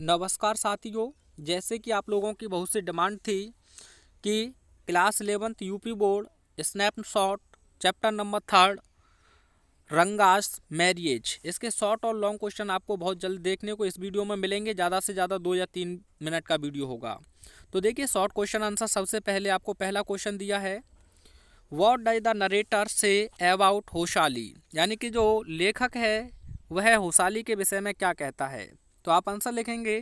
नमस्कार साथियों। जैसे कि आप लोगों की बहुत सी डिमांड थी कि class 11th UP board snapshot chapter number 3 Ranga's marriage, इसके शॉर्ट और लॉन्ग क्वेश्चन आपको बहुत जल्द देखने को इस वीडियो में मिलेंगे। ज़्यादा से ज़्यादा 2 या 3 मिनट का वीडियो होगा। तो देखिए, शॉर्ट क्वेश्चन आंसर सबसे पहले आपको पहला क्वेश्चन दिया है, what does the narrator say about Hosahalli, यानी कि जो लेखक है वह होशाली के विषय में क्या कहता है। तो आप आंसर लिखेंगे,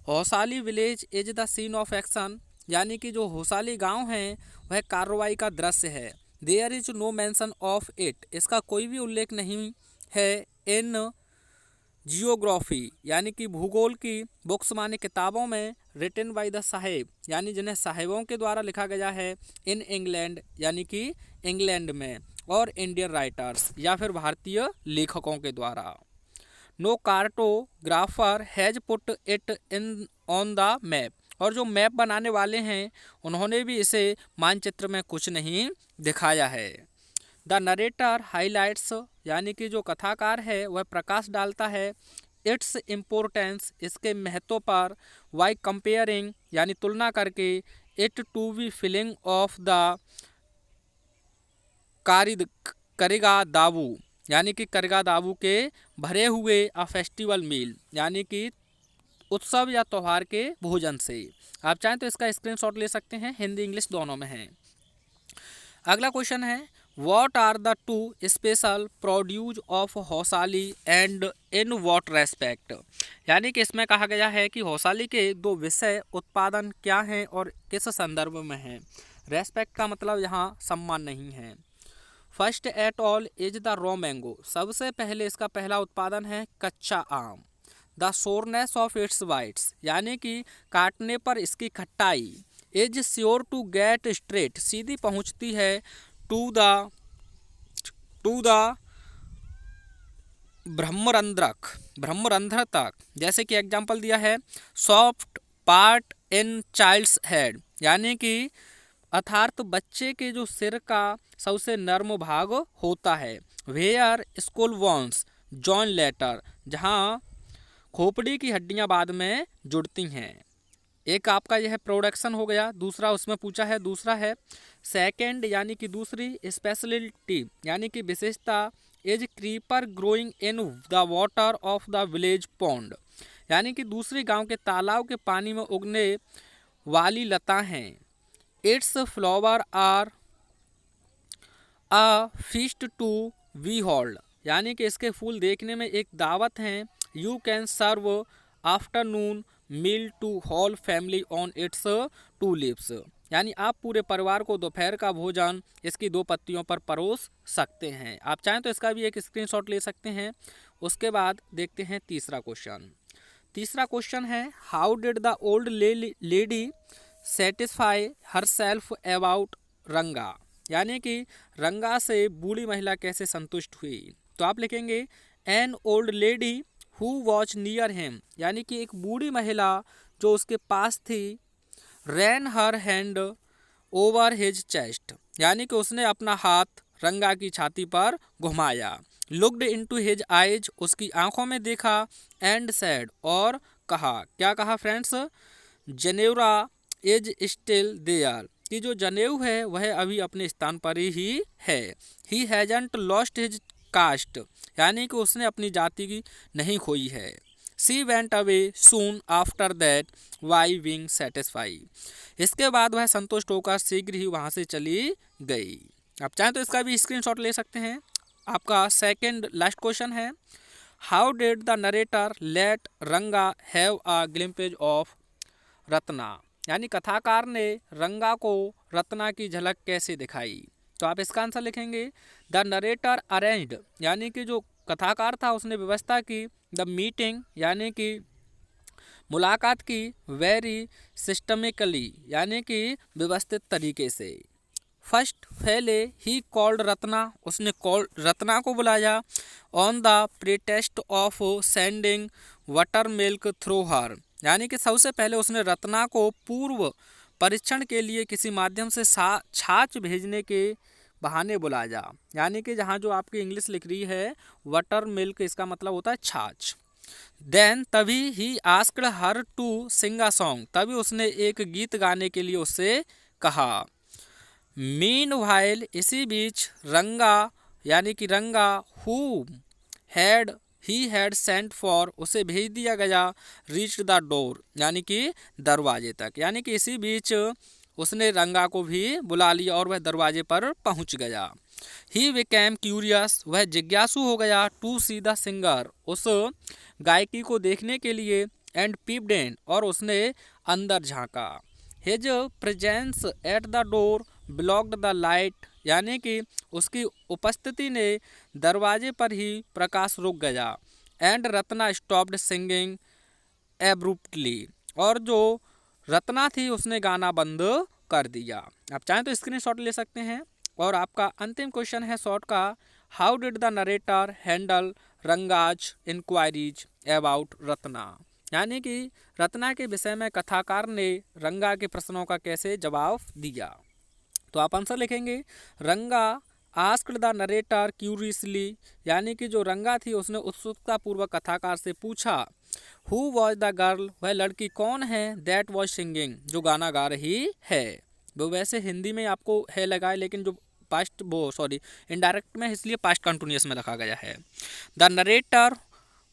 Hosahalli village is the scene of action, यानी कि जो होशाली गांव है वह कार्रवाई का दृश्य है। There is no mention of it, इसका कोई भी उल्लेख नहीं है। इन जियोग्राफी, यानी कि भूगोल की बुक्स माने किताबों में, रिटन बाय द साहेब, यानी जिन्हें साहेबों के द्वारा लिखा गया है, इन इंग्लैंड, यानी कि इंग्लैंड में, और इंडियन राइटर्स या फिर भारतीय लेखकों के द्वारा। No cartographer has put it in on the map, और जो मैप बनाने वाले हैं उन्होंने भी इसे मानचित्र में कुछ नहीं दिखाया है। द नरेटर हाईलाइट्स, यानी कि जो कथाकार है वह प्रकाश डालता है, इट्स इम्पोर्टेंस, इसके महत्व पर, वाई कंपेयरिंग, यानी तुलना करके, it to be feeling of the करिगा दावू, यानी कि करिगा दावू के भरे हुए अ फेस्टिवल मील, यानी कि उत्सव या त्यौहार के भोजन से। आप चाहें तो इसका स्क्रीनशॉट ले सकते हैं, हिंदी इंग्लिश दोनों में है। अगला क्वेश्चन है, what are the two special produce of होशाली एंड इन व्हाट रेस्पेक्ट, यानी कि इसमें कहा गया है कि होशाली के दो विषय उत्पादन क्या हैं और किस संदर्भ में हैं। रेस्पेक्ट का मतलब यहाँ सम्मान नहीं है। First at all is the raw mango, सबसे पहले इसका पहला उत्पादन है कच्चा आम। The sourness of its bites, यानी कि काटने पर इसकी खट्टाई। Is sure to get straight, सीधी पहुंचती है, टू द ब्रह्मरंध्र तक। जैसे कि एग्जाम्पल दिया है, soft part in child's head, यानी कि अर्थात बच्चे के जो सिर का सबसे नर्म भाग होता है। Where skull bones join later, जहाँ खोपड़ी की हड्डियां बाद में जुड़ती हैं। एक आपका यह प्रोडक्शन हो गया। दूसरा उसमें पूछा है, दूसरा है सेकंड, यानी कि दूसरी स्पेशलिटी, यानी कि विशेषता, is creeper growing in the water of the village pond, यानी कि दूसरी गांव के तालाब के पानी में उगने वाली लता हैं। Its flower are a feast to behold, यानी कि इसके फूल देखने में एक दावत हैं। You can serve afternoon meal to whole family on its two leaves, यानी आप पूरे परिवार को दोपहर का भोजन इसकी 2 पत्तियों पर परोस सकते हैं। आप चाहें तो इसका भी एक स्क्रीनशॉट ले सकते हैं। उसके बाद देखते हैं तीसरा क्वेश्चन। तीसरा क्वेश्चन है, how did the old lady satisfy her self about रंगा, यानी कि रंगा से बूढ़ी महिला कैसे संतुष्ट हुई। तो आप लिखेंगे, an old lady who watch near him, यानी कि एक बूढ़ी महिला जो उसके पास थी, ran her hand over his chest, यानी कि उसने अपना हाथ रंगा की छाती पर घुमाया। लुक्ड इनटू हिज आइज, उसकी आंखों में देखा, एंड सैड, और कहा, क्या कहा फ्रेंड्स, जनेवरा इज स्टिल देयर, कि जो जनेऊ है वह अभी अपने स्थान पर ही है। He hasn't lost his caste, यानी कि उसने अपनी जाति की नहीं खोई है। She went away soon after that by being satisfy, इसके बाद वह संतुष्ट होकर शीघ्र ही वहाँ से चली गई। आप चाहें तो इसका भी स्क्रीनशॉट ले सकते हैं। आपका सेकंड लास्ट क्वेश्चन है, how did the narrator let Ranga have a glimpse of Ratna, यानी कथाकार ने रंगा को रत्ना की झलक कैसे दिखाई। तो आप इसका आंसर लिखेंगे, द नरेटर अरेंज्ड, यानी कि जो कथाकार था उसने व्यवस्था की, द मीटिंग, यानी कि मुलाकात की, वेरी सिस्टमिकली, यानी कि व्यवस्थित तरीके से। फर्स्ट पहले ही कॉल्ड रत्ना, उसने रत्ना को बुलाया, on the pretext of sending water milk through her, यानी कि सबसे पहले उसने रत्ना को पूर्व परीक्षण के लिए किसी माध्यम से छाछ भेजने के बहाने बुलाया, यानी कि जहाँ जो आपकी इंग्लिश लिख रही है वाटर मिल्क, इसका मतलब होता है छाछ। देन तभी ही asked her to sing a song, तभी उसने एक गीत गाने के लिए उससे कहा। मीन वाइल इसी बीच रंगा यानी कि रंगा who had he had sent for, उसे भेज दिया गया, रीच द डोर यानी कि दरवाजे तक, यानी कि इसी बीच उसने रंगा को भी बुला लिया और वह दरवाजे पर पहुंच गया। ही बिकेम क्यूरियस, वह जिज्ञासु हो गया, टू सी द सिंगर, उस गायकी को देखने के लिए, एंड पीप्ड इन, और उसने अंदर झांका। His presence at the door blocked the light, यानी कि उसकी उपस्थिति ने दरवाजे पर ही प्रकाश रुक गया। एंड रत्ना स्टॉप्ड सिंगिंग एब्रुप्टली, और जो रत्ना थी उसने गाना बंद कर दिया। आप चाहें तो स्क्रीनशॉट ले सकते हैं। और आपका अंतिम क्वेश्चन है शॉर्ट का, how did the narrator handle Ranga's inquiries about Ratna, यानी कि रत्ना के विषय में कथाकार ने रंगा के प्रश्नों का कैसे जवाब दिया। तो आप आंसर लिखेंगे, रंगा आस्क्ड द नरेटर क्यूरियसली, यानी कि जो रंगा थी उसने उत्सुकता पूर्वक कथाकार से पूछा, हु वॉज द गर्ल, वह लड़की कौन है, दैट वॉज सिंगिंग, जो गाना गा रही है। वो वैसे हिंदी में आपको है लगाए, लेकिन जो पास्ट वो सॉरी इनडायरेक्ट में, इसलिए पास्ट कंटिन्यूअस में रखा गया है। The narrator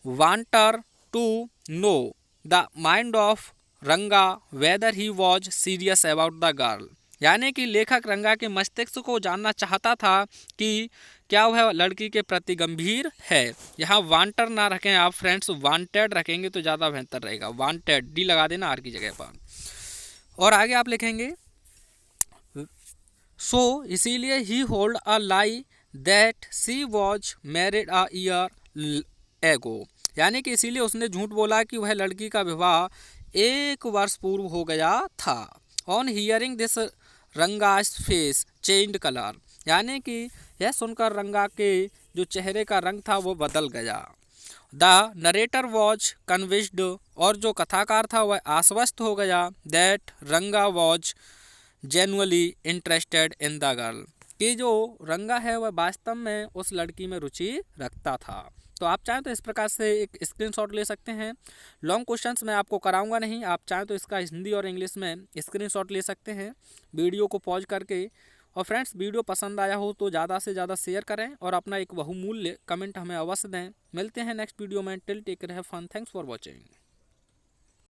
wanted to know the mind of Ranga whether he was serious about the girl, यानी कि लेखक रंगा के मस्तिष्क को जानना चाहता था कि क्या वह लड़की के प्रति गंभीर है। यहाँ वांटर ना रखें आप फ्रेंड्स, वांटेड रखेंगे तो ज़्यादा बेहतर रहेगा। वांटेड डी लगा देना आर की जगह पर। और आगे आप लिखेंगे, सो इसीलिए he hold a lie that she was married a year ago, यानी कि इसीलिए उसने झूठ बोला कि वह लड़की का विवाह 1 वर्ष पूर्व हो गया था। On hearing this Ranga's face changed colour, यानी कि यह सुनकर रंगा के जो चेहरे का रंग था वो बदल गया। द नरेटर वॉज कन्विंस्ड, और जो कथाकार था वह आश्वस्त हो गया, दैट रंगा was genuinely interested in the girl, कि जो रंगा है वह वास्तव में उस लड़की में रुचि रखता था। तो आप चाहें तो इस प्रकार से एक स्क्रीनशॉट ले सकते हैं। लॉन्ग क्वेश्चंस मैं आपको कराऊंगा नहीं, आप चाहें तो इसका हिंदी और इंग्लिश में स्क्रीनशॉट ले सकते हैं वीडियो को पॉज करके। और फ्रेंड्स, वीडियो पसंद आया हो तो ज़्यादा से ज़्यादा शेयर करें और अपना एक बहुमूल्य कमेंट हमें अवश्य दें। मिलते हैं नेक्स्ट वीडियो में। Till take care, have fun, thanks for watching.